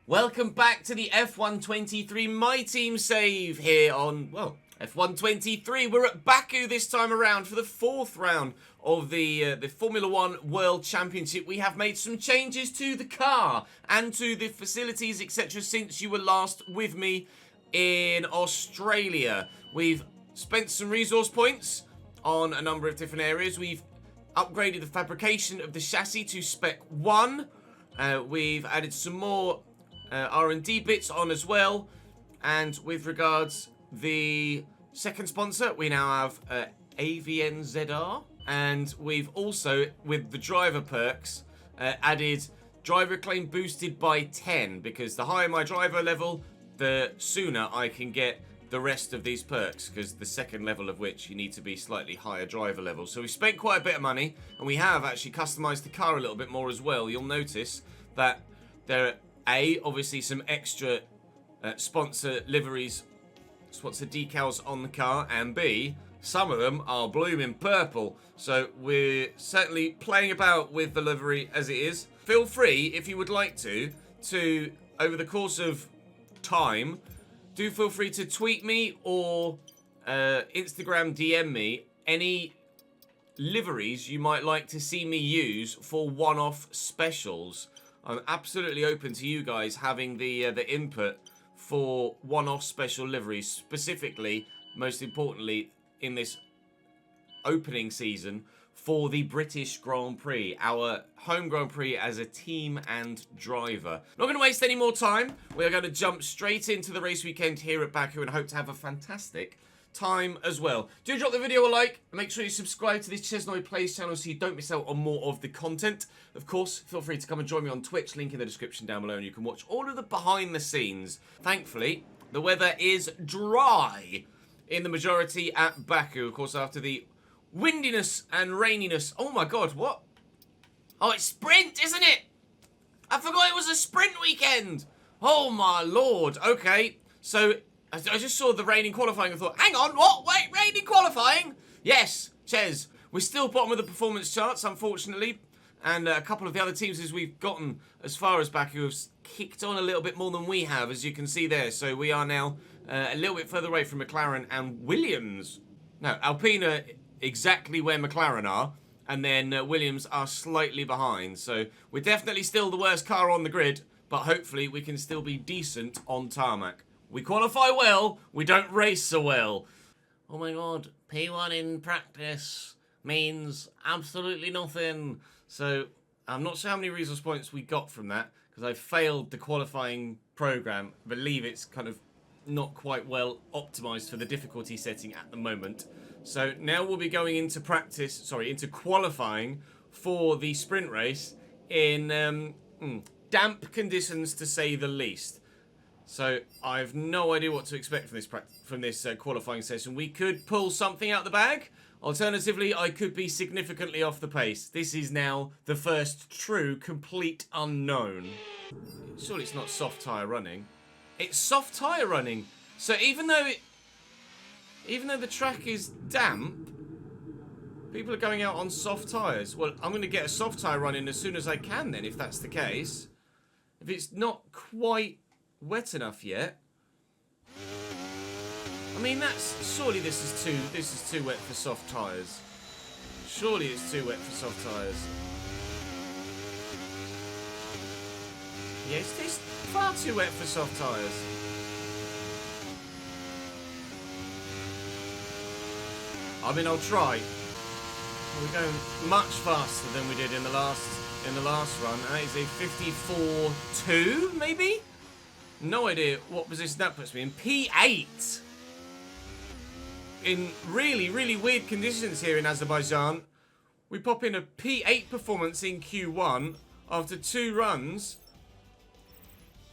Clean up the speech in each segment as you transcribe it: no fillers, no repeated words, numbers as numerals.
Welcome back to the F123 My Team Save here on, well, F123. We're at Baku this time around for the fourth round of the Formula One World Championship. We have made some changes to the car and to the facilities, etc. since you were last with me in Australia. We've spent some resource points on a number of different areas. We've upgraded the fabrication of the chassis to Spec 1. We've added some more R&D bits on as well. And with regards the second sponsor, we now have AVNZR. And we've also, with the driver perks, added driver claim boosted by 10. Because the higher my driver level, the sooner I can get the rest of these perks, because the second level of which you need to be slightly higher driver level. So we spent quite a bit of money, and we have actually customized the car a little bit more as well. You'll notice that there are obviously some extra sponsor liveries, sponsor decals on the car, and B, some of them are blooming purple. So we're certainly playing about with the livery as it is. Feel free, if you would like to over the course of time, do feel free to tweet me or Instagram DM me any liveries you might like to see me use for one-off specials. I'm absolutely open to you guys having the input for one-off special liveries, specifically, most importantly, in this opening season for the British Grand Prix, our home Grand Prix as a team and driver. Not going to waste any more time. We are going to jump straight into the race weekend here at Baku and hope to have a fantastic time as well. Do drop the video a like. Make sure you subscribe to this ChesnoidPlays channel so you don't miss out on more of the content. Of course, feel free to come and join me on Twitch. Link in the description down below and you can watch all of the behind the scenes. Thankfully, the weather is dry in the majority at Baku. Of course, after the windiness and raininess. Oh my god, what? Oh, it's sprint, isn't it? I forgot it was a sprint weekend. Oh my lord. Okay, so I just saw the rain in qualifying and thought, hang on, what? Wait, rain in qualifying? Yes, Ches. We're still bottom of the performance charts, unfortunately. And a couple of the other teams as we've gotten as far as Baku have kicked on a little bit more than we have, as you can see there. So we are now a little bit further away from McLaren and Williams. Now, Alpine exactly where McLaren are, and then Williams are slightly behind. So we're definitely still the worst car on the grid, but hopefully we can still be decent on tarmac. We qualify well, we don't race so well. Oh my god, P1 in practice means absolutely nothing. So I'm not sure how many resource points we got from that, because I failed the qualifying program. I believe it's kind of not quite well optimized for the difficulty setting at the moment. So now we'll be going into into qualifying for the sprint race in damp conditions, to say the least. So I've no idea what to expect from this qualifying session. We could pull something out the bag. Alternatively, I could be significantly off the pace. This is now the first true complete unknown. Surely it's not soft tyre running. It's soft tyre running. So even though the track is damp, people are going out on soft tyres. Well, I'm going to get a soft tyre run in as soon as I can then, if that's the case. If it's not quite wet enough yet. I mean, surely this is too wet for soft tyres. Surely it's too wet for soft tyres. Yeah, it's far too wet for soft tyres. I mean, I'll try. We're going much faster than we did in the last run. That is a 54.2, maybe? No idea what position that puts me in. P8. In really, really weird conditions here in Azerbaijan. We pop in a P8 performance in Q1 after 2 runs.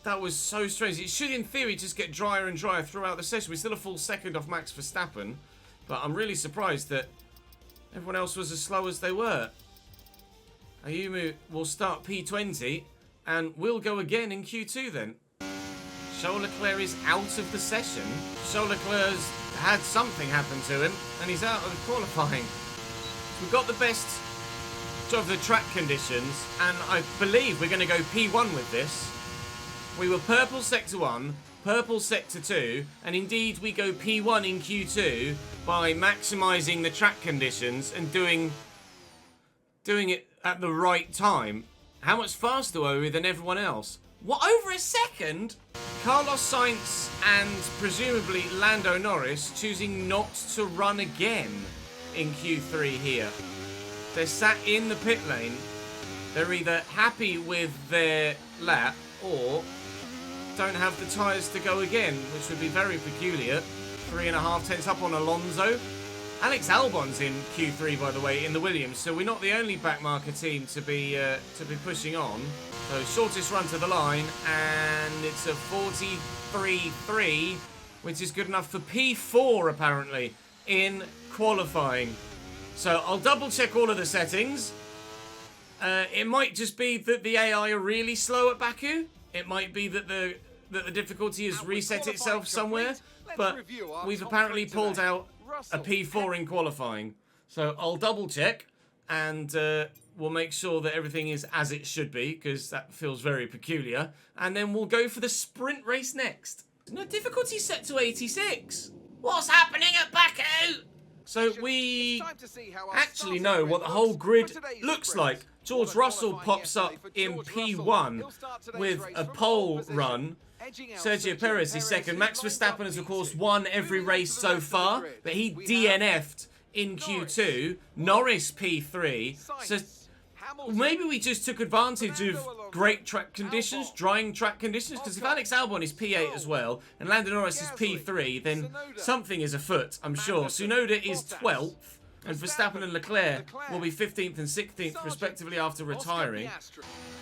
That was so strange. It should, in theory, just get drier and drier throughout the session. We're still a full second off Max Verstappen. But I'm really surprised that everyone else was as slow as they were. Ayumu will start P20 and will go again in Q2 then. Charles Leclerc is out of the session. Charles Leclerc's had something happen to him and he's out of qualifying. We've got the best of the track conditions and I believe we're going to go P1 with this. We were purple sector 1, purple sector 2, and indeed we go P1 in Q2 by maximising the track conditions and doing it at the right time. How much faster were we than everyone else? What, over a second? Carlos Sainz and presumably Lando Norris choosing not to run again in Q3 here. They're sat in the pit lane. They're either happy with their lap or don't have the tyres to go again, which would be very peculiar. 3.5 tenths up on Alonso. Alex Albon's in Q3, by the way, in the Williams, so we're not the only backmarker team to be pushing on. So shortest run to the line, and it's a 43.3, which is good enough for P4 apparently in qualifying. So I'll double check all of the settings. It might just be that the AI are really slow at Baku. It might be that the difficulty has reset itself somewhere, but we've apparently pulled out a P4 in qualifying. So I'll double check and we'll make sure that everything is as it should be, because that feels very peculiar. And then we'll go for the sprint race next. No, difficulty set to 86. What's happening at Baku? So we actually know what the whole grid looks like. George Russell pops up in P1 with a pole run. Sergio Perez is second. Max Verstappen has, of course, won every race so far, but he DNF'd in Q2. Norris P3. So maybe we just took advantage of great track conditions, drying track conditions, because if Alex Albon is P8 as well, and Lando Norris is P3, then something is afoot, I'm sure. Tsunoda is 12th, and Verstappen and Leclerc will be 15th and 16th, respectively, after retiring.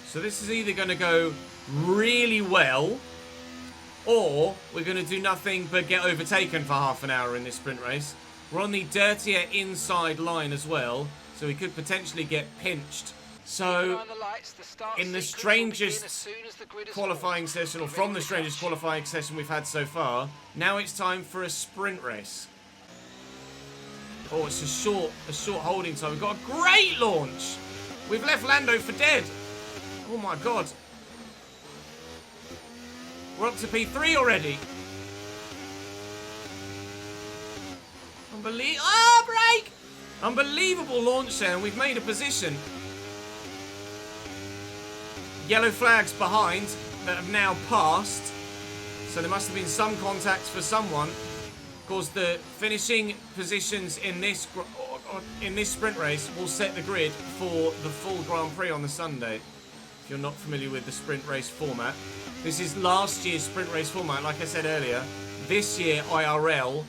So this is either going to go really well, or we're going to do nothing but get overtaken for half an hour in this sprint race. We're on the dirtier inside line as well, so we could potentially get pinched. So, in the strangest qualifying session, or from the strangest qualifying session we've had so far, now it's time for a sprint race. Oh, it's a short holding time. We've got a great launch. We've left Lando for dead. Oh my God. We're up to P3 already. Break! Unbelievable launch there, and we've made a position. Yellow flags behind that have now passed. So there must have been some contact for someone. Of course, the finishing positions in this sprint race will set the grid for the full Grand Prix on the Sunday. If you're not familiar with the sprint race format. This is last year's sprint race format, like I said earlier. This year, IRL,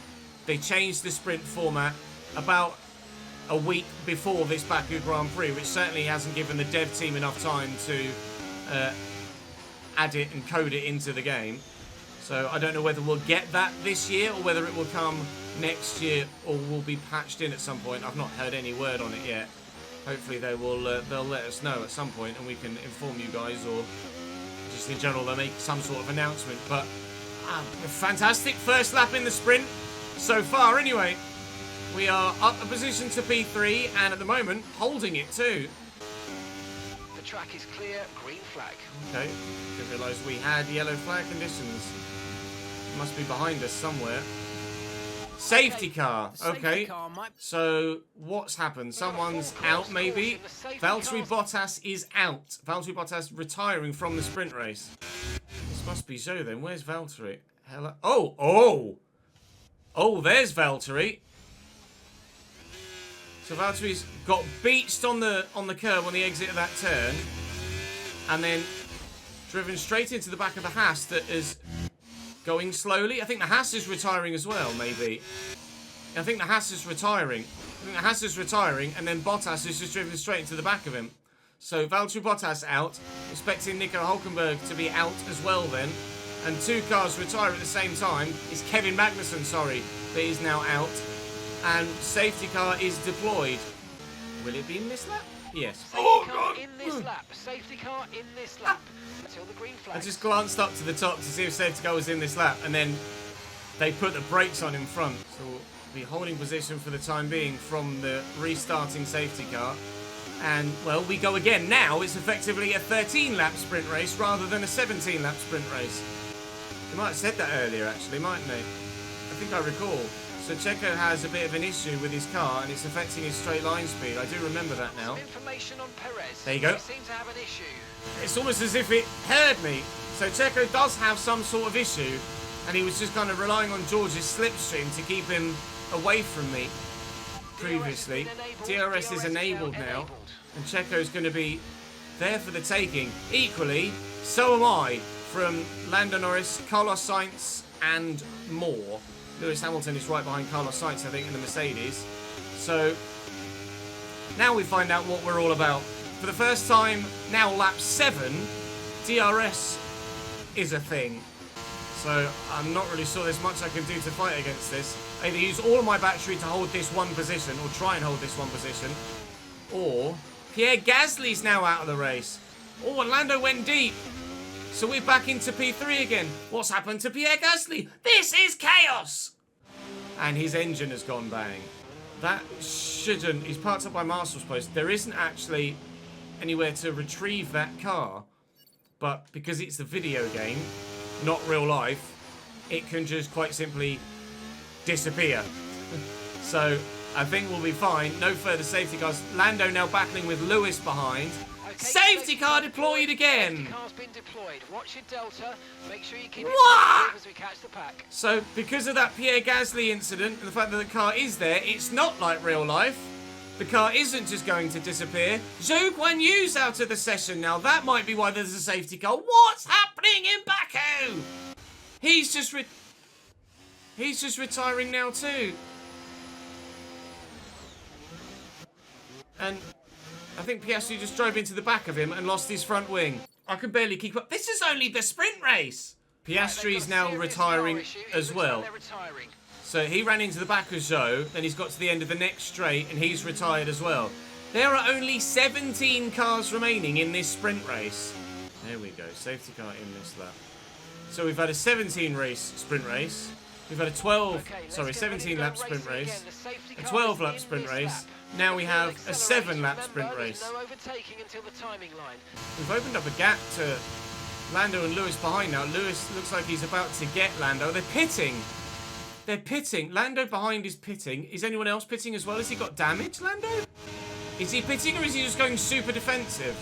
they changed the sprint format about a week before this Baku Grand Prix, which certainly hasn't given the dev team enough time to add it and code it into the game. So I don't know whether we'll get that this year or whether it will come next year or will be patched in at some point. I've not heard any word on it yet. Hopefully they will. They'll let us know at some point and we can inform you guys, or just in general they'll make some sort of announcement. But a fantastic first lap in the sprint so far anyway. We are up a position to P3 and at the moment holding it too. The track is clear, green flag. Okay, didn't realise we had yellow flag conditions. Must be behind us somewhere. Safety car. Okay, so what's happened? Someone's out maybe. Valtteri Bottas is out. Valtteri Bottas retiring from the sprint race. This must be so then. Where's Valtteri? Hello. Oh, there's Valtteri. So Valtteri's got beached on the curb on the exit of that turn, and then driven straight into the back of the Haas that is going slowly. I think the Haas is retiring as well, maybe. I think the Haas is retiring. And then Bottas is just driven straight into the back of him. So Valtteri Bottas out. Expecting Nico Hülkenberg to be out as well then. And two cars retire at the same time. It's Kevin Magnussen, sorry, that is now out. And safety car is deployed. Will it be in this lap? Yes. Safety car in this lap. Safety car in this lap. Until the green flag. I just glanced up to the top to see if safety car was in this lap, and then they put the brakes on in front. So we'll be holding position for the time being from the restarting safety car. And, well, we go again. Now it's effectively a 13-lap sprint race rather than a 17-lap sprint race. He might have said that earlier, actually, mightn't he? I think I recall. So Checo has a bit of an issue with his car, and it's affecting his straight line speed. I do remember that now. Some information on Perez. There you go. He seems to have an issue. It's almost as if it heard me. So Checo does have some sort of issue, and he was just kind of relying on George's slipstream to keep him away from me previously. DRS is enabled now, and Checo's going to be there for the taking. Equally, so am I, from Lando Norris, Carlos Sainz, and more. Lewis Hamilton is right behind Carlos Sainz, I think, in the Mercedes. So now we find out what we're all about. For the first time, now lap 7, DRS is a thing. So I'm not really sure there's much I can do to fight against this. Either use all of my battery to hold this one position, or try and hold this one position, or Pierre Gasly's now out of the race. Oh, and Lando went deep. So we're back into P3 again. What's happened to Pierre Gasly? This is chaos! And his engine has gone bang. That shouldn't... He's parked up by Marshal's post. There isn't actually anywhere to retrieve that car. But because it's a video game, not real life, it can just quite simply disappear. So I think we'll be fine. No further safety cars. Lando now battling with Lewis behind. Safety car deployed again. Safety car's been deployed. Watch your delta. Make sure you keep it What? as we catch the pack. So because of that Pierre Gasly incident and the fact that the car is there, it's not like real life. The car isn't just going to disappear. Zhou Guan Yu's out of the session now. That might be why there's a safety car. What's happening in Baku? He's just retiring now too. And I think Piastri just drove into the back of him and lost his front wing. I can barely keep up. This is only the sprint race. Piastri's now retiring as well. So he ran into the back of Zhou, then he's got to the end of the next straight and he's retired as well. There are only 17 cars remaining in this sprint race. There we go, safety car in this lap. So we've had a 17 race sprint race. We've had a 17 lap sprint race, a 12 lap sprint race. Now we have a 7 lap sprint race. We've opened up a gap to Lando and Lewis behind now. Lewis looks like he's about to get Lando. They're pitting. They're pitting. Lando behind is pitting. Is anyone else pitting as well? Has he got damage, Lando? Is he pitting or is he just going super defensive?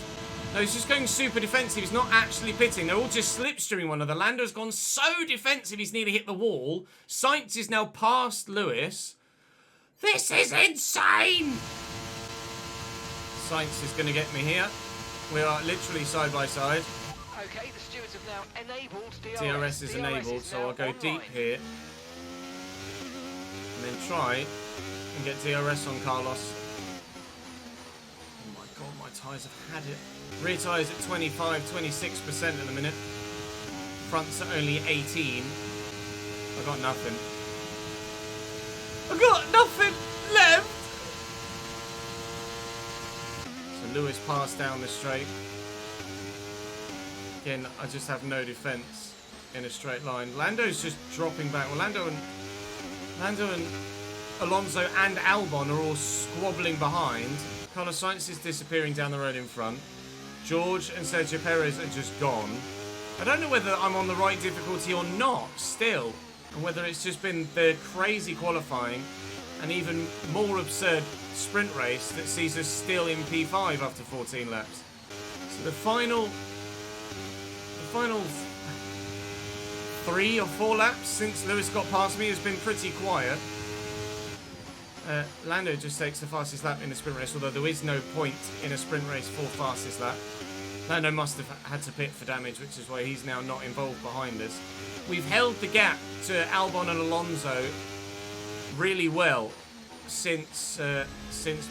No, he's just going super defensive. He's not actually pitting. They're all just slipstreaming one another. Lando's gone so defensive he's nearly hit the wall. Sainz is now past Lewis. This is insane! Sainz is going to get me here. We are literally side by side. Okay, the stewards have now enabled DRS is enabled, so I'll go deep here. And then try and get DRS on Carlos. Oh my god, my tyres have had it. Rear tyres at 25-26% at the minute. Front's at only 18. I got nothing. I got nothing left! So Lewis passed down the straight. Again, I just have no defence in a straight line. Lando's just dropping back. Well, Lando and Alonso and Albon are all squabbling behind. Carlos Sainz is disappearing down the road in front. George and Sergio Perez are just gone. I don't know whether I'm on the right difficulty or not still, and whether it's just been the crazy qualifying and even more absurd sprint race that sees us still in P5 after 14 laps. So the final 3 or 4 laps since Lewis got past me has been pretty quiet. Lando just takes the fastest lap in the sprint race, although there is no point in a sprint race for fastest lap. Lando must have had to pit for damage, which is why he's now not involved behind us. We've held the gap to Albon and Alonso really well since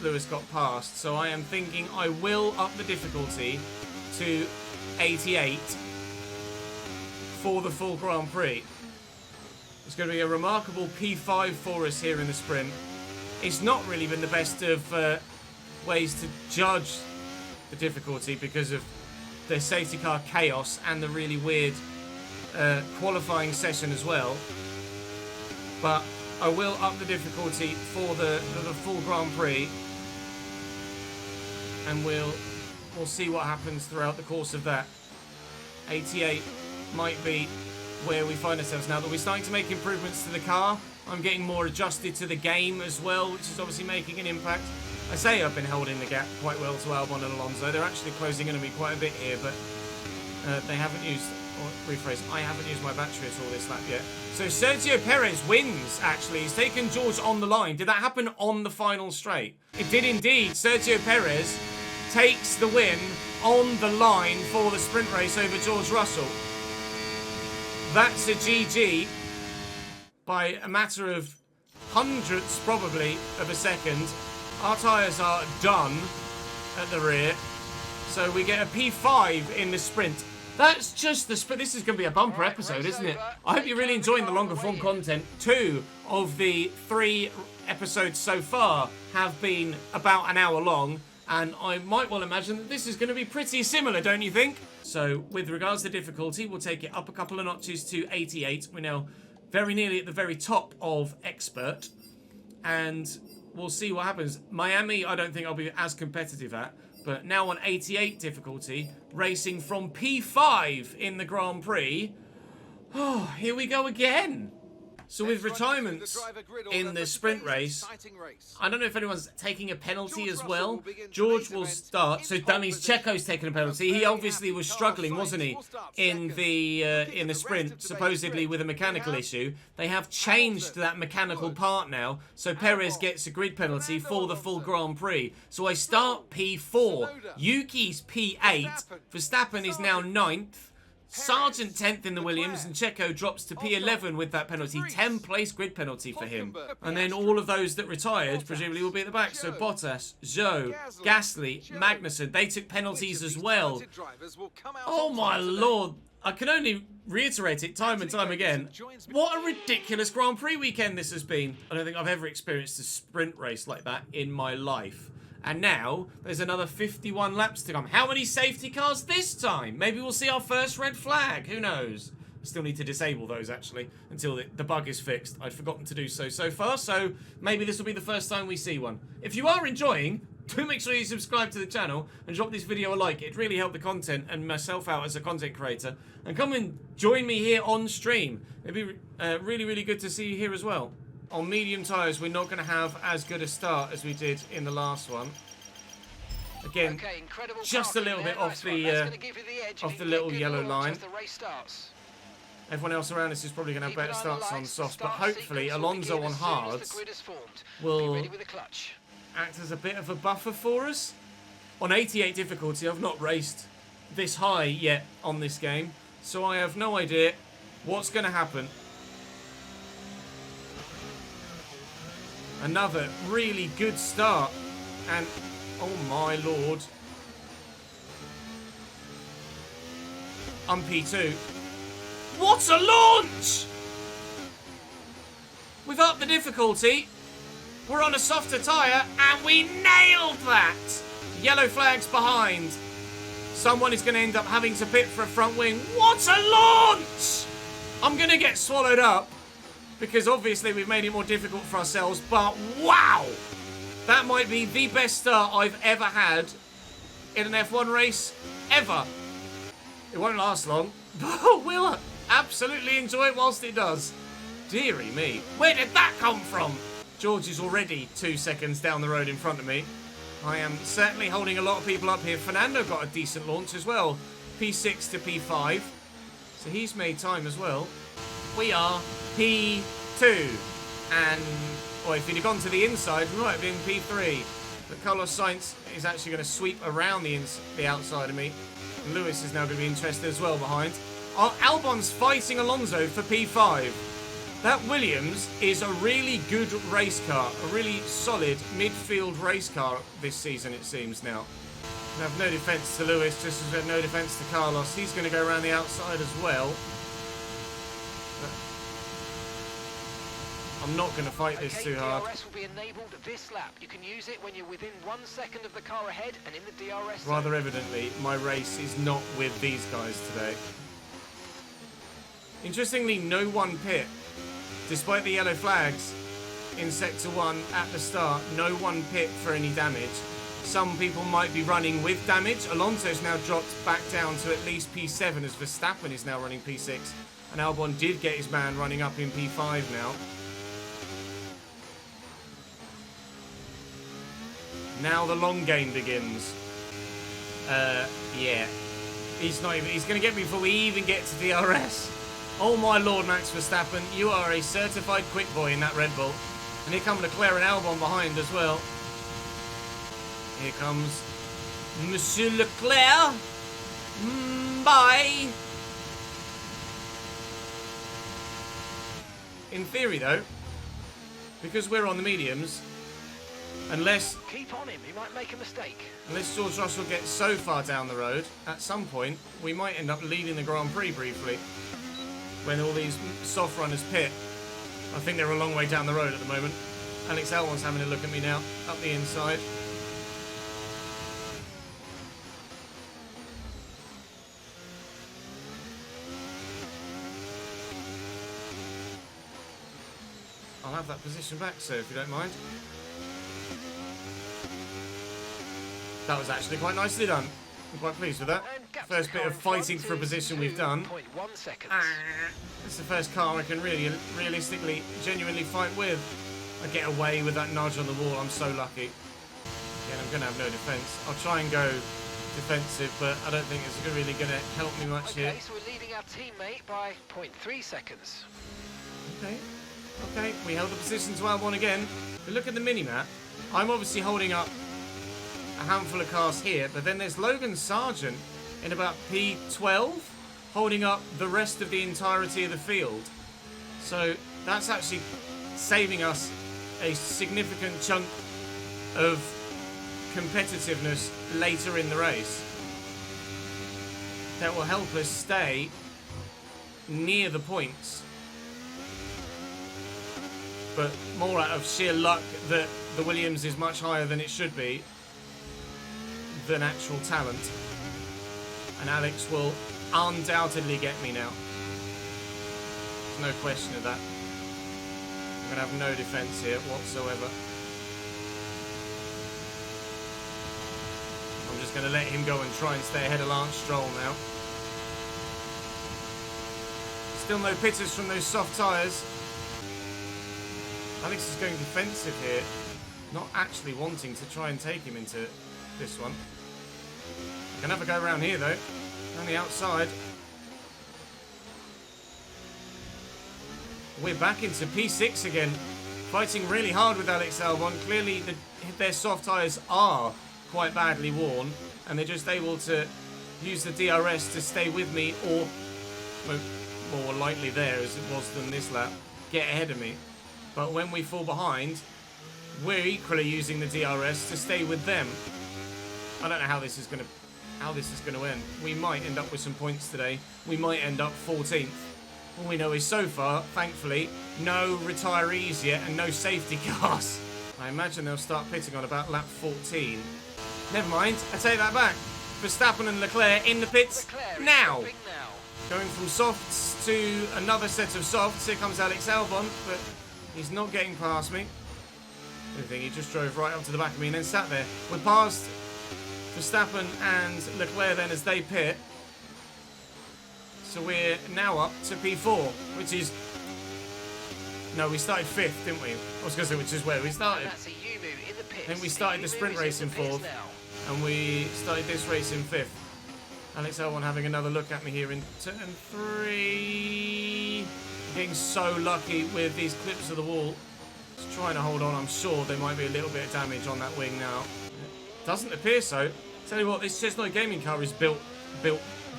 Lewis got past, so I am thinking I will up the difficulty to 88 for the full Grand Prix. It's going to be a remarkable P5 for us here in the sprint. It's not really been the best of ways to judge the difficulty because of the safety car chaos and the really weird qualifying session as well. But I will up the difficulty for the full Grand Prix. and we'll see what happens throughout the course of that. 88 might be where we find ourselves now that we're starting to make improvements to the car. I'm getting more adjusted to the game as well, which is obviously making an impact. I say I've been holding the gap quite well to Albon and Alonso. They're actually closing in on me quite a bit here, but they haven't used, or rephrase, I haven't used my battery at all this lap yet. So Sergio Perez wins, actually. He's taken George on the line. Did that happen on the final straight? It did indeed. Sergio Perez takes the win on the line for the sprint race over George Russell. That's a GG by a matter of hundredths, probably, of a second. Our tyres are done at the rear. So we get a P5 in the sprint. That's just the sprint. This is going to be a bumper episode, isn't it? I hope you're really enjoying the longer form content. 2 of the 3 episodes so far have been about an hour long. And I might well imagine that this is going to be pretty similar, don't you think? So with regards to difficulty, we'll take it up a couple of notches to 88. We're now very nearly at the very top of Expert. And we'll see what happens. Miami, I don't think I'll be as competitive at. But now on 88 difficulty, racing from P5 in the Grand Prix. Oh, here we go again. So with retirements in the sprint race, I don't know if anyone's taking a penalty as well. George will start. So that means Checo's taking a penalty. He obviously was struggling, wasn't he, in the sprint, supposedly with a mechanical issue. They have changed that mechanical part now, so Perez gets a grid penalty for the full Grand Prix. So I start P4. Yuki's P8. Verstappen is now 9th. Sargent 10th in the Williams, and Checo drops to P11 with that penalty. 10-place grid penalty for him. And then all of those that retired presumably will be at the back. So Bottas, Zhou, Gasly, Magnussen, they took penalties as well. Oh my lord. I can only reiterate it time and time again. What a ridiculous Grand Prix weekend this has been. I don't think I've ever experienced a sprint race like that in my life. And now, there's another 51 laps to come. How many safety cars this time? Maybe we'll see our first red flag. Who knows? Still need to disable those, actually, until the bug is fixed. I'd forgotten to do so far, so maybe this will be the first time we see one. If you are enjoying, do make sure you subscribe to the channel and drop this video a like. It really helped the content and myself out as a content creator. And come and join me here on stream. It'd be really, really good to see you here as well. On medium tyres, we're not going to have as good a start as we did in the last one. Again, just a little bit off the little yellow line. Everyone else around us is probably going to have better starts on softs, but hopefully Alonso on hards will act as a bit of a buffer for us. On 88 difficulty, I've not raced this high yet on this game, so I have no idea what's going to happen. Another really good start, and oh my lord, I'm P2. What a launch! We've upped the difficulty, we're on a softer tyre, and we nailed that! Yellow flag's behind. Someone is going to end up having to pit for a front wing. What a launch! I'm going to get swallowed up, because obviously we've made it more difficult for ourselves, but wow! That might be the best start I've ever had in an F1 race, ever. It won't last long, but we'll absolutely enjoy it whilst it does. Deary me, where did that come from? George is already 2 seconds down the road in front of me. I am certainly holding a lot of people up here. Fernando got a decent launch as well. P6 to P5. So he's made time as well. We are P2, and if he'd have gone to the inside, we might have been P3. But Carlos Sainz is actually going to sweep around the outside of me. And Lewis is now going to be interested as well behind. Albon's fighting Alonso for P5. That Williams is a really good race car, a really solid midfield race car this season, it seems now. I have no defence to Lewis, just as we have no defence to Carlos. He's going to go around the outside as well. I'm not going to fight this too hard. DRS will be enabled this lap. You can use it when you're within 1 second of the car ahead and in the DRS zone. Rather evidently, my race is not with these guys today. Interestingly, no one pit. Despite the yellow flags in Sector 1 at the start, no one pit for any damage. Some people might be running with damage. Alonso's now dropped back down to at least P7 as Verstappen is now running P6. And Albon did get his man running up in P5 now. Now the long game begins. Yeah. He's going to get me before we even get to DRS. Oh my lord, Max Verstappen. You are a certified quick boy in that Red Bull. And here come Leclerc and Albon behind as well. Here comes Monsieur Leclerc. Bye. In theory, though, because we're on the mediums, unless... Keep on him, he might make a mistake. Unless George Russell gets so far down the road, at some point, we might end up leading the Grand Prix briefly. When all these soft runners pit. I think they're a long way down the road at the moment. Alex Albon's having a look at me now, up the inside. I'll have that position back, sir, if you don't mind. That was actually quite nicely done. I'm quite pleased with that. First bit of fighting for a position we've done. It's the first car I can really, realistically, genuinely fight with. I get away with that nudge on the wall. I'm so lucky. Again, I'm going to have no defence. I'll try and go defensive, but I don't think it's really going to help me much here. Okay, so we're leading our teammate by 0.3 seconds. Okay. Okay, we held the position to Albon again. If we look at the mini-map, I'm obviously holding up a handful of cars here, but then there's Logan Sargent in about P12 holding up the rest of the entirety of the field. So that's actually saving us a significant chunk of competitiveness later in the race. That will help us stay near the points. But more out of sheer luck that the Williams is much higher than it should be than actual talent. And Alex will undoubtedly get me now. There's no question of that. I'm going to have no defence here whatsoever. I'm just going to let him go and try and stay ahead of Lance Stroll now. Still no pitters from those soft tyres. Alex is going defensive here, not actually wanting to try and take him into this one. Can have a go around here though, on the outside. We're back into P6 again, fighting really hard with Alex Albon. Clearly their soft tyres are quite badly worn, and they're just able to use the DRS to stay with me, or more likely there as it was than this lap, get ahead of me. But when we fall behind, we're equally using the DRS to stay with them. I don't know how this is going to end. We might end up with some points today. We might end up 14th. All we know is so far, thankfully, no retirees yet and no safety cars. I imagine they'll start pitting on about lap 14. Never mind, I take that back. Verstappen and Leclerc in the pits now. Going from softs to another set of softs. Here comes Alex Albon, but he's not getting past me. I think he just drove right up to the back of me and then sat there. We're past Verstappen and Leclerc then as they pit. So we're now up to P4, which is... No, we started 5th, didn't we? I was going to say, which is where we started. I think we started the sprint race in 4th, and we started this race in 5th. Alex Albon having another look at me here in turn 3. Getting so lucky with these clips of the wall. Just trying to hold on. I'm sure there might be a little bit of damage on that wing now. Doesn't appear so. Tell you what, this Chesnoid gaming car is built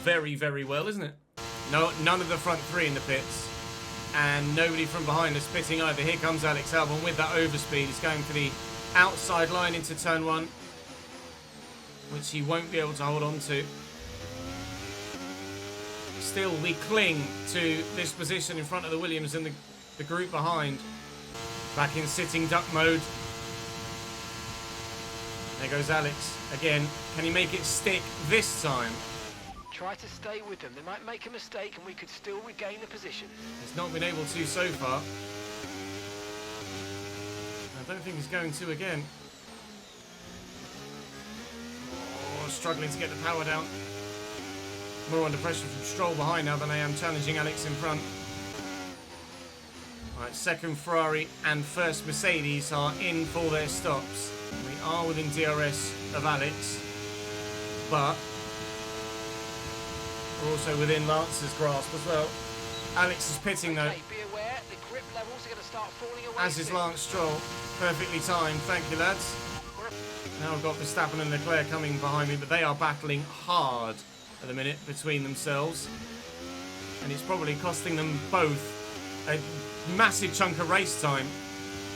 very, very well, isn't it? No, none of the front 3 in the pits. And nobody from behind is pitting either. Here comes Alex Albon with that overspeed. He's going for the outside line into turn 1, which he won't be able to hold on to. Still, we cling to this position in front of the Williams and the group behind. Back in sitting duck mode. There goes Alex again. Can he make it stick this time? Try to stay with them. They might make a mistake and we could still regain the position. He's not been able to so far. I don't think he's going to again. struggling to get the power down. More under pressure from Stroll behind now than I am challenging Alex in front. Right, second Ferrari and first Mercedes are in for their stops. We are within DRS of Alex, but we're also within Lance's grasp as well. Alex is pitting though. Okay, be aware, the grip levels are going to start falling away As is soon. Lance Stroll. Perfectly timed. Thank you, lads. Now I've got Verstappen and Leclerc coming behind me, but they are battling hard at the minute between themselves. And it's probably costing them both a massive chunk of race time.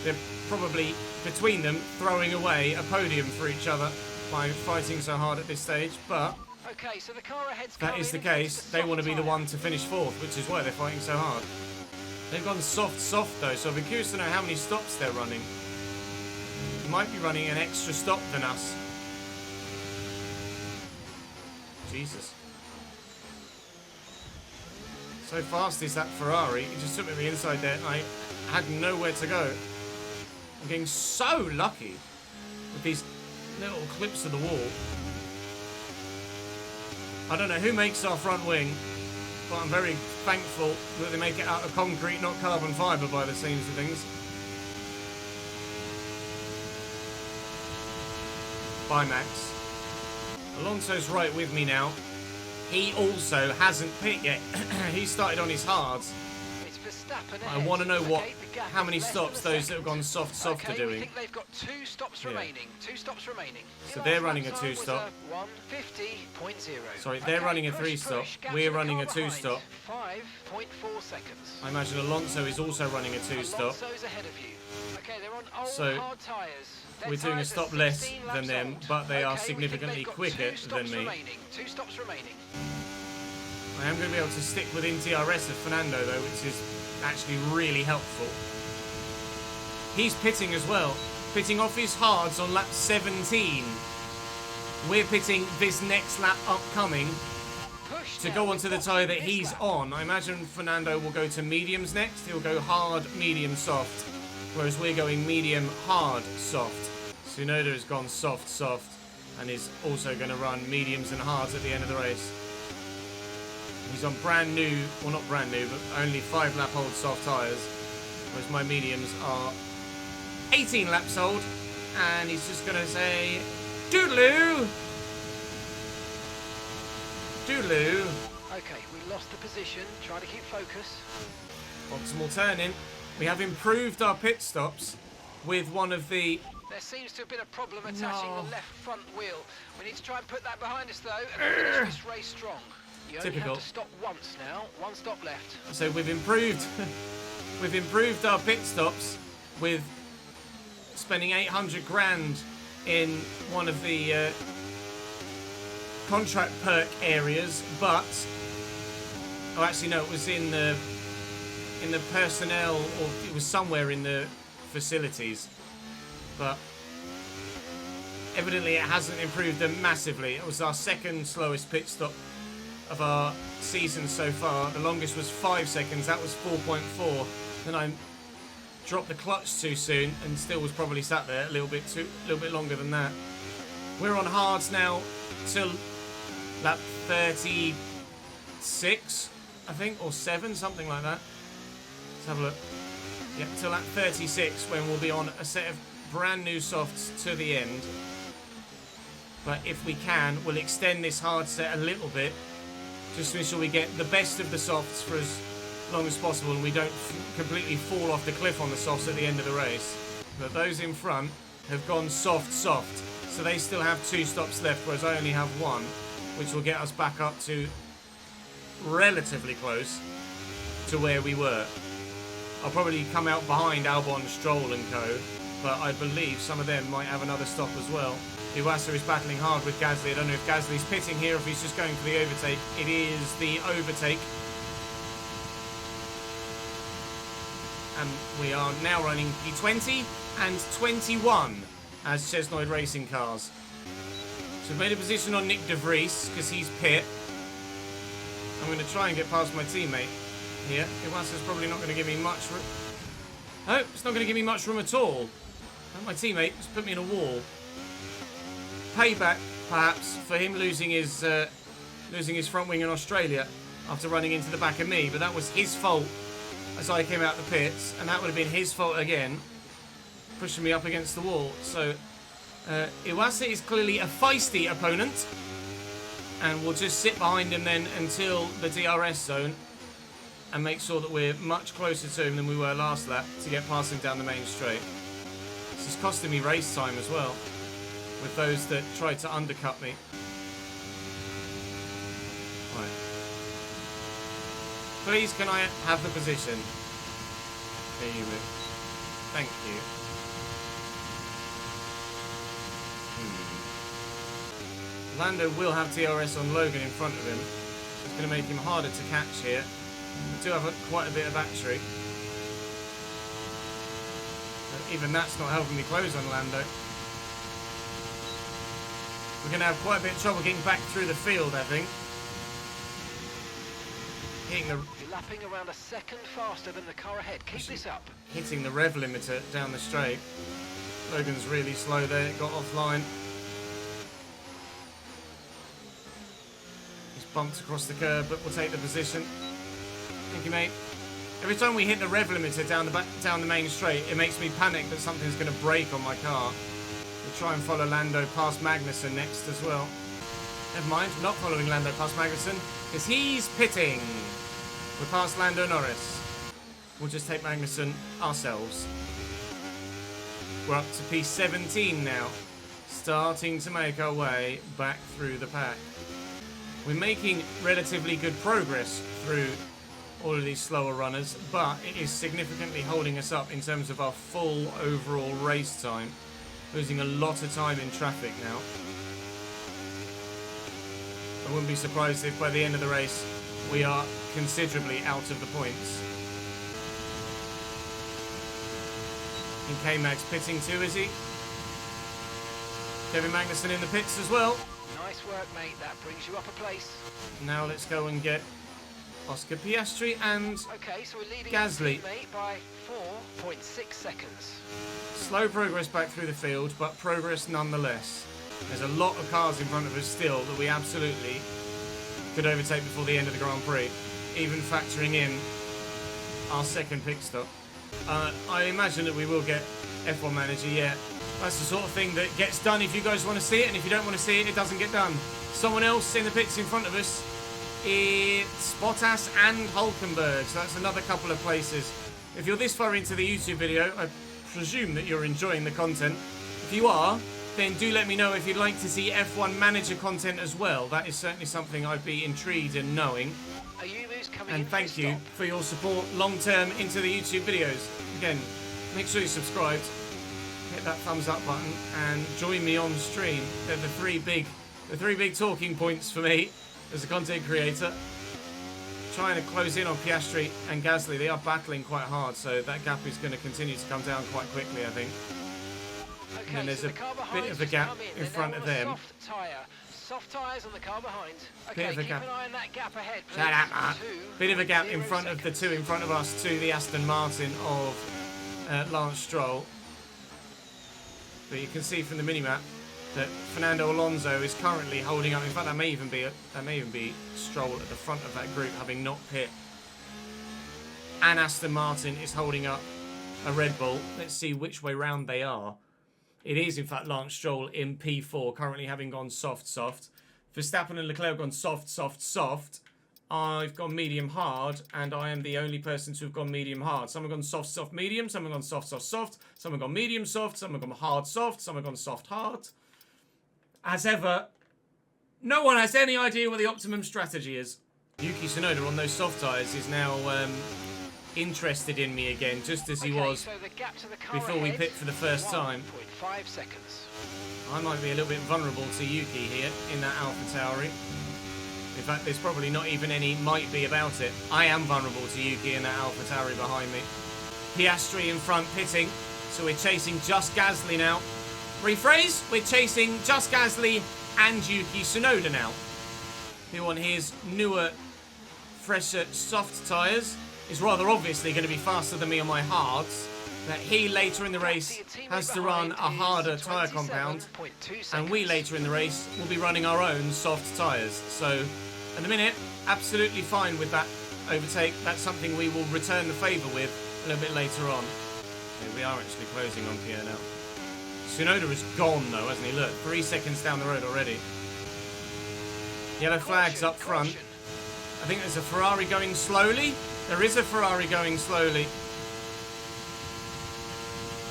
They're probably, between them, throwing away a podium for each other by fighting so hard at this stage. But Okay, so the car ahead's if that come is the in and case, fixed they soft want to be the tyre. one to finish fourth, which is why they're fighting so hard. They've gone soft though, so I'll be curious to know how many stops they're running. They might be running an extra stop than us. Jesus. So fast is that Ferrari. It just took me to the inside there and I had nowhere to go. I'm getting so lucky with these little clips of the wall. I don't know who makes our front wing, but I'm very thankful that they make it out of concrete, not carbon fibre by the seams of things. Bye, Max. Alonso's right with me now. He also hasn't pit yet. He started on his hards. It's Verstappen I ahead. want to know Okay, the gap how is many less stops than a those that have second. gone soft are Okay, doing. we think they've got 2 stops Yeah. remaining. 2 stops remaining. So The they're last running lap a time was 2-stop. 1:50.0. Sorry, they're running a push, 3-stop. catch We're the running car a behind. 2-stop. 5.4 seconds. I imagine Alonso is also running a 2-stop. Alonso's ahead of you. Okay, they're on old So, hard tyres. Their we're doing a tyres are stop less 16 than laps them, old. but they are Okay, we think significantly they've got quicker 2 stops than me. remaining. 2 stops remaining. I am going to be able to stick within DRS of Fernando though, which is actually really helpful. He's pitting as well. Pitting off his hards on lap 17. We're pitting this next lap upcoming Push to now, go we've onto the got tyre that this he's lap. on. I imagine Fernando will go to mediums next. He'll go hard, medium, soft. Whereas we're going medium, hard, soft. Tsunoda has gone soft, and is also going to run mediums and hards at the end of the race. He's on brand new, well not brand new, but only 5 lap old soft tyres. Whereas my mediums are 18 laps old. And he's just going to say, doodaloo! Doodaloo. Okay, we lost the position. Try to keep focus. Optimal turning. We have improved our pit stops with one of the... There seems to have been a problem attaching No. the left front wheel. We need to try and put that behind us though and finish this race strong. You only Typical. have to stop once now. 1 stop left. So we've improved our pit stops with spending 800 grand in one of the contract perk areas, but actually no, it was in the personnel, or it was somewhere in the facilities, but evidently it hasn't improved them massively. It was our second slowest pit stop of our season so far. The longest was 5 seconds. That was 4.4. Then I dropped the clutch too soon and still was probably sat there a little bit longer than that. We're on hards now till lap 36, I think, or 7, something like that. Let's have a look. Yeah, till lap 36 when we'll be on a set of brand new softs to the end. But if we can, we'll extend this hard set a little bit, just to ensure we get the best of the softs for as long as possible and we don't completely fall off the cliff on the softs at the end of the race. But those in front have gone soft, so they still have 2 stops left, whereas I only have 1, which will get us back up to relatively close to where we were. I'll probably come out behind Albon, Stroll and co, but I believe some of them might have another stop as well. Iwasa is battling hard with Gasly. I don't know if Gasly's pitting here, if he's just going for the overtake. It is the overtake. And we are now running P20 and 21 as Chesnoid racing cars. So we've made a position on Nick De Vries because he's pit. I'm going to try and get past my teammate here. Iwasa's probably not going to give me much room. Oh, it's not going to give me much room at all. And my teammate just put me in a wall. Payback perhaps, for him losing his front wing in Australia after running into the back of me, but that was his fault as I came out the pits, and that would have been his fault again, pushing me up against the wall. So Iwasa is clearly a feisty opponent, and we'll just sit behind him then until the DRS zone and make sure that we're much closer to him than we were last lap to get past him down the main straight. This is costing me race time as well, with those that try to undercut me. Right. Please, can I have the position? There you go. Thank you. Lando will have DRS on Logan in front of him. It's going to make him harder to catch here. We do have quite a bit of battery. But even that's not helping me close on Lando. We're going to have quite a bit of trouble getting back through the field, I think. You're lapping around a second faster than the car ahead. Keep this up. Hitting the rev limiter down the straight. Logan's really slow there. Got offline. He's bumped across the curb, but we'll take the position. Thank you, mate. Every time we hit the rev limiter down the main straight, it makes me panic that something's going to break on my car. We'll try and follow Lando past Magnussen next as well. Never mind, we're not following Lando past Magnussen, because he's pitting. We're past Lando Norris. We'll just take Magnussen ourselves. We're up to P17 now, starting to make our way back through the pack. We're making relatively good progress through all of these slower runners, but it is significantly holding us up in terms of our full overall race time. Losing a lot of time in traffic now. I wouldn't be surprised if by the end of the race we are considerably out of the points. And K-Mag's pitting too, is he? Kevin Magnussen in the pits as well. Nice work, mate. That brings you up a place. Now let's go and get Oscar Piastri and okay, so we're leading Gasly. mate, by 4.6 seconds. Slow progress back through the field, but progress nonetheless. There's a lot of cars in front of us still that we absolutely could overtake before the end of the Grand Prix, even factoring in our second pit stop. I imagine that we will get F1 Manager, yeah. That's the sort of thing that gets done if you guys want to see it, and if you don't want to see it, it doesn't get done. Someone else in the pits in front of us, it's Bottas and Hulkenberg, so that's another couple of places. If you're this far into the YouTube video, I presume that you're enjoying the content. If you are, then do let me know if you'd like to see F1 Manager content as well. That is certainly something I'd be intrigued in knowing. And thank you for your support long term into the YouTube videos. Again, make sure you're subscribed, hit that thumbs up button, and join me on stream. They're the three big talking points for me as a content creator. Trying to close in on Piastri and Gasly. They are battling quite hard, so that gap is going to continue to come down quite quickly, I think. Okay, and then there's so a bit of a gap in front of them. Soft tyres on the car behind. Okay, Bit of a keep gap. an eye on that gap ahead. Shut up, Mark. 2, Bit of a gap in 0 front of the two in front of us to the Aston Martin of Lance Stroll. But you can see from the minimap that Fernando Alonso is currently holding up. In fact, that may even be Stroll at the front of that group, having not pit. And Aston Martin is holding up a Red Bull. Let's see which way round they are. It is, in fact, Lance Stroll in P4, currently having gone soft. Verstappen and Leclerc have gone soft. I've gone medium hard, and I am the only person to have gone medium hard. Some have gone soft, medium. Some have gone soft. Some have gone medium soft. Some have gone hard, soft. Some have gone soft, hard. As ever, no one has any idea what the optimum strategy is. Yuki Tsunoda on those soft tyres is now interested in me again, just as he was so the gap to the car before we pit for the first time. 1.5 seconds. I might be a little bit vulnerable to Yuki here in that AlphaTauri. In fact, there's probably not even any might be about it. I am vulnerable to Yuki in that AlphaTauri behind me. Piastri in front pitting, so we're chasing just Gasly now. Rephrase, we're chasing just Gasly and Yuki Tsunoda now, who on his newer, fresher, soft tyres is rather obviously going to be faster than me on my hards. that he later in the race has to run a harder tyre compound, and we later in the race will be running our own soft tyres. So at the minute, absolutely fine with that overtake. That's something we will return the favour with a little bit later on. Okay, we are actually closing on Pierre now. Tsunoda is gone though, hasn't he? Look, 3 seconds down the road already. Yellow flags up front. I think there's a Ferrari going slowly. There is a Ferrari going slowly.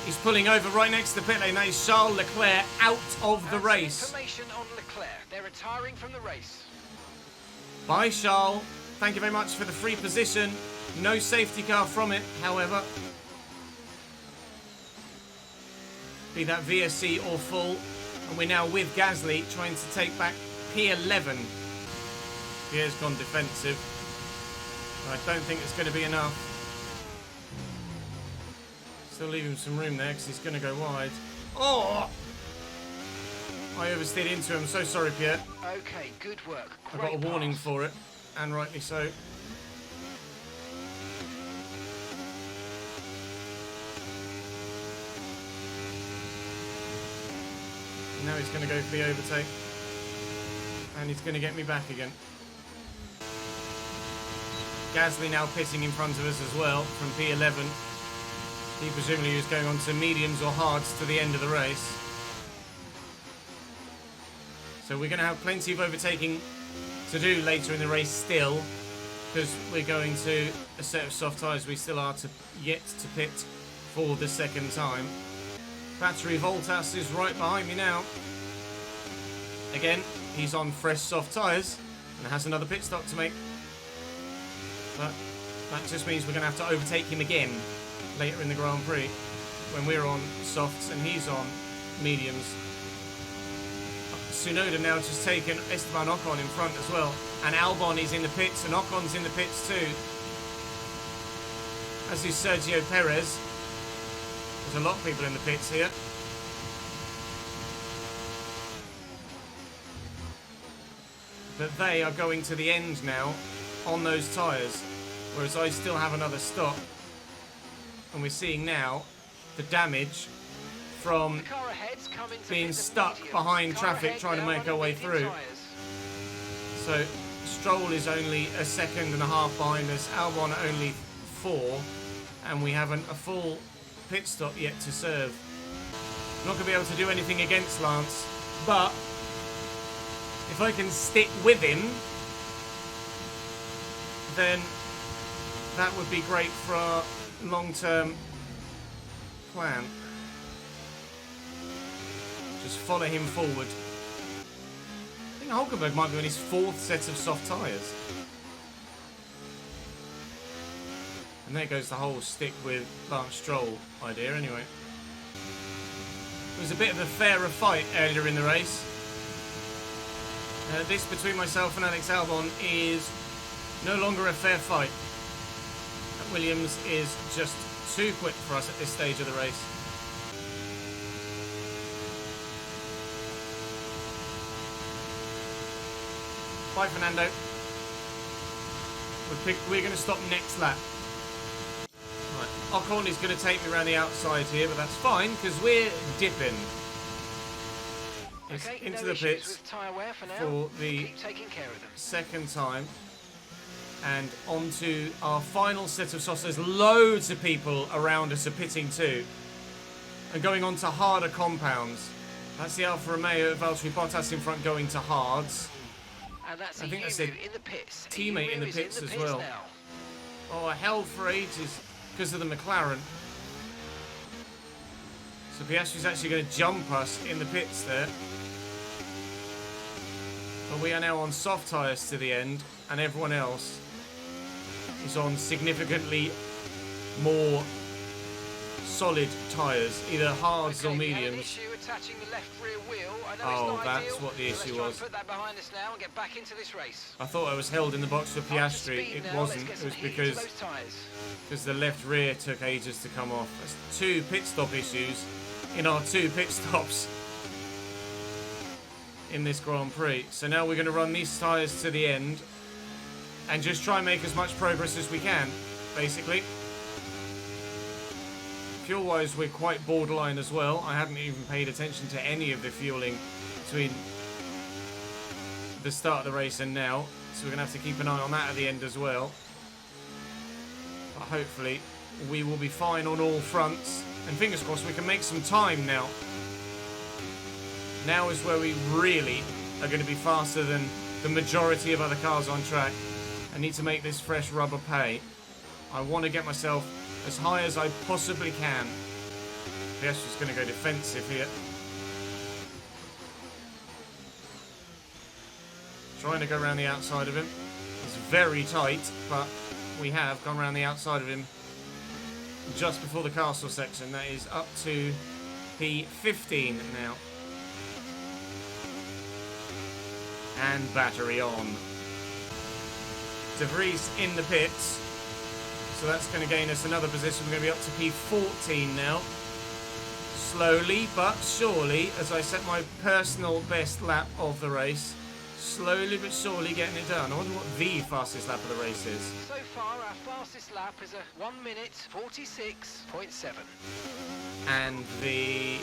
He's pulling over right next to the pit lane. That is Charles Leclerc out of the race. Information on Leclerc. They're retiring from the race. Bye, Charles. Thank you very much for the free position. No safety car from it, however. Be that VSC or full. And we're now with Gasly trying to take back P11. Pierre's gone defensive. I don't think it's going to be enough. Still leave him some room there because he's going to go wide. Oh! I oversteered into him. So sorry, Pierre. Okay, good work. I got a warning for it, and rightly so. Now he's going to go for the overtake. And he's going to get me back again. Gasly now pitting in front of us as well from P11. He presumably was going on to mediums or hards to the end of the race. So we're going to have plenty of overtaking to do later in the race still, because we're going to a set of soft tyres we still are yet to pit for the second time. Battery Voltas is right behind me now. Again, he's on fresh soft tyres and has another pit stop to make. But that just means we're going to have to overtake him again later in the Grand Prix when we're on softs and he's on mediums. Tsunoda now just taken Esteban Ocon in front as well. And Albon is in the pits and Ocon's in the pits too. As is Sergio Perez. There's a lot of people in the pits here. But they are going to the end now on those tyres, whereas I still have another stop. And we're seeing now the damage from being stuck behind traffic trying to make our way through. So Stroll is only a second and a half behind us, Albon only 4, and we haven't a full pit stop yet to serve. I'm not going to be able to do anything against Lance, but if I can stick with him, then that would be great for our long-term plan. Just follow him forward. I think Hulkenberg might be on his 4th set of soft tyres. And there goes the whole stick with Lance Stroll idea anyway. It was a bit of a fairer fight earlier in the race. This between myself and Alex Albon is no longer a fair fight. Williams is just too quick for us at this stage of the race. Bye, Fernando. We're going to stop next lap. Right. Ocon is going to take me around the outside here, but that's fine because we're dipping. Okay, into the pits for the second time. And onto our final set of softs. There's loads of people around us are pitting too. And going on to harder compounds. That's the Alfa Romeo, Valtteri Bottas in front going to hards. And that's I think that's in the pits. Teammate in the pits as well. Oh, I held for ages because of the McLaren. So Piastri's actually going to jump us in the pits there. But we are now on soft tyres to the end, and everyone else is on significantly more solid tyres, either hards or mediums. Oh, that's what the issue was. I thought I was held in the box for Piastri. It wasn't. It was because the left rear took ages to come off. That's 2 pit stop issues in our 2 pit stops in this Grand Prix. So now we're going to run these tyres to the end and just try and make as much progress as we can, basically. Fuel-wise, we're quite borderline as well. I hadn't even paid attention to any of the fueling between the start of the race and now. So we're going to have to keep an eye on that at the end as well. But hopefully we will be fine on all fronts. And fingers crossed we can make some time now. Now is where we really are going to be faster than the majority of other cars on track. I need to make this fresh rubber pay. I want to get myself as high as I possibly can. Piastri's going to go defensive here. Trying to go around the outside of him. It's very tight, but we have gone around the outside of him just before the castle section. That is up to P15 now. And battery on. De Vries in the pits. So that's going to gain us another position. We're going to be up to P14 now. Slowly but surely, as I set my personal best lap of the race. Slowly but surely getting it done. I wonder what the fastest lap of the race is. So far, our fastest lap is a 1 minute 46.7. And the...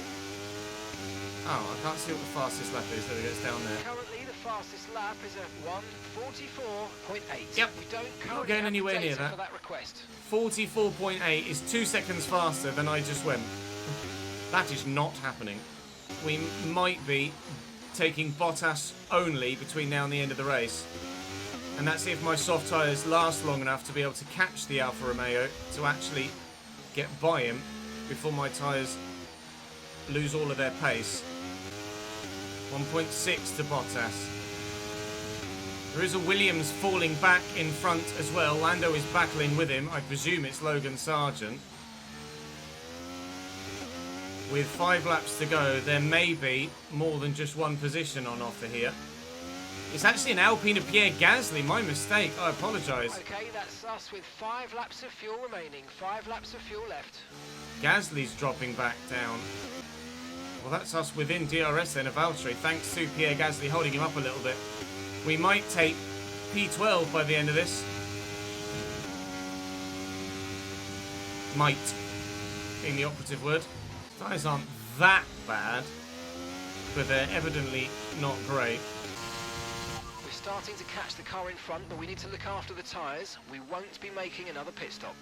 Oh, I can't see what the fastest lap is. There we go, it's down there. Currently, the fastest lap is a 1:44.8. Yep, We don't not getting anywhere near that. For that request. 44.8 is 2 seconds faster than I just went. That is not happening. We might be taking Bottas only between now and the end of the race. And that's if my soft tyres last long enough to be able to catch the Alfa Romeo to actually get by him before my tyres lose all of their pace. 1.6 to Bottas. There is a Williams falling back in front as well. Lando is battling with him. I presume it's Logan Sargent. With 5 laps to go, there may be more than just one position on offer here. It's actually an Alpine of Pierre Gasly. My mistake. I apologise. Okay, that's us with 5 laps of fuel remaining. 5 laps of fuel left. Gasly's dropping back down. Well, that's us within DRS then of Valtteri, thanks to Pierre Gasly holding him up a little bit. We might take P12 by the end of this. Might being the operative word. Tyres aren't that bad, but they're evidently not great. We're starting to catch the car in front, but we need to look after the tyres. We won't be making another pit stop.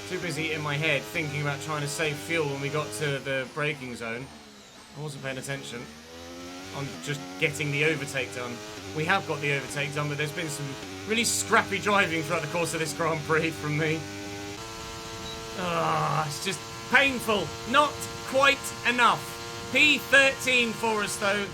Too busy in my head thinking about trying to save fuel when we got to the braking zone. I wasn't paying attention on just getting the overtake done. We have got the overtake done, but there's been some really scrappy driving throughout the course of this Grand Prix from me. It's just painful. Not quite enough. P13 for us though.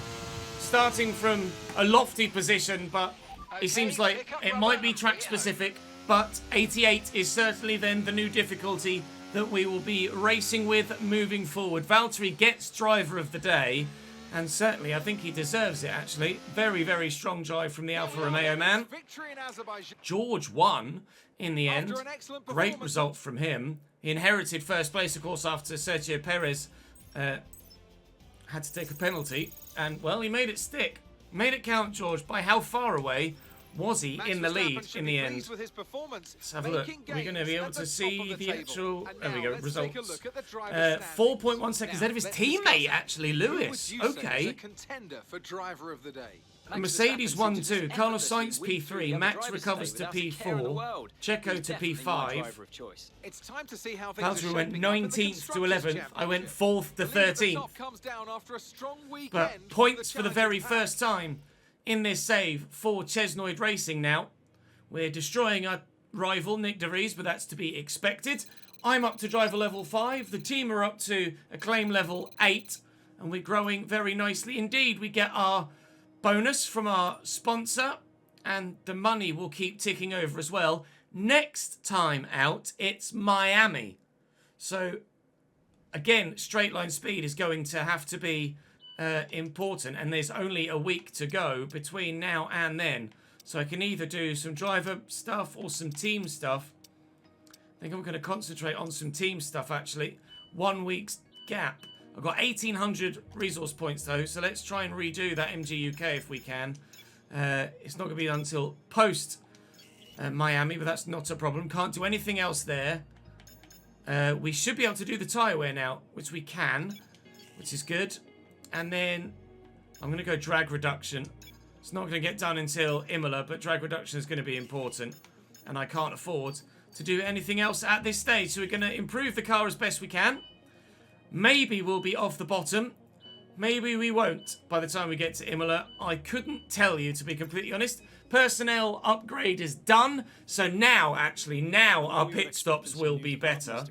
Starting from a lofty position, but it seems like it might be track specific. But 88 is certainly then the new difficulty that we will be racing with moving forward. Valtteri gets driver of the day, and certainly I think he deserves it actually. Very, very strong drive from the Alfa Romeo man. George won in the end. Great result from him. He inherited first place, of course, after Sergio Perez had to take a penalty. And, well, he made it stick. Made it count, George. By how far away was he in the lead in the end? Let's have a look. We're going to be able to see the actual... There we go, results. 4.1 seconds ahead of his teammate, actually, Lewis. Okay. Mercedes 1-2, Carlos Sainz P3, Max recovers to P4, Checo to P5. Valtteri went 19th to 11th, I went 4th to 13th. But points for the very first time in this save for Chesnoid Racing now. We're destroying our rival, Nick De Vries, but that's to be expected. I'm up to driver level 5, the team are up to acclaim level 8, and we're growing very nicely indeed. We get our bonus from our sponsor, and the money will keep ticking over as well. Next time out, it's Miami. So, again, straight line speed is going to have to be important, and there's only a week to go between now and then. So I can either do some driver stuff or some team stuff. I think I'm going to concentrate on some team stuff, actually. 1 week's gap. I've got 1,800 resource points, though, so let's try and redo that MG UK if we can. It's not going to be until post Miami, but that's not a problem. Can't do anything else there. We should be able to do the tyre wear now, which we can, which is good. And then I'm going to go drag reduction. It's not going to get done until Imola, but drag reduction is going to be important. And I can't afford to do anything else at this stage. So we're going to improve the car as best we can. Maybe we'll be off the bottom. Maybe we won't by the time we get to Imola. I couldn't tell you, to be completely honest. Personnel upgrade is done. So now, actually, now our pit stops will be better.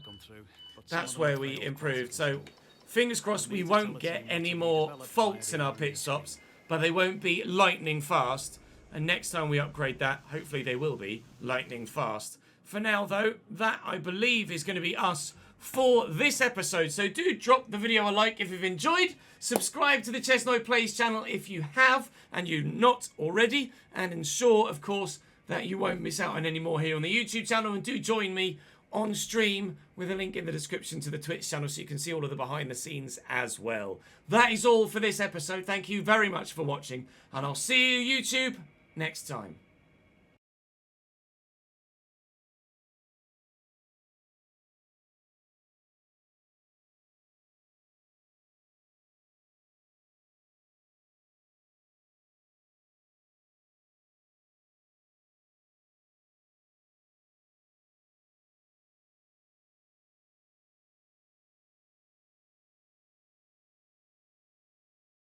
That's where we improved. So fingers crossed we won't get any more faults in our pit stops, but they won't be lightning fast. And next time we upgrade that, hopefully they will be lightning fast. For now, though, that I believe is going to be us for this episode. So do drop the video a like if you've enjoyed. Subscribe to the ChesnoidPlays channel if you have and you're not already. And ensure, of course, that you won't miss out on any more here on the YouTube channel. And do join me on stream with a link in the description to the Twitch channel so you can see all of the behind the scenes as well. That is all for this episode. Thank you very much for watching. And I'll see you, YouTube, next time.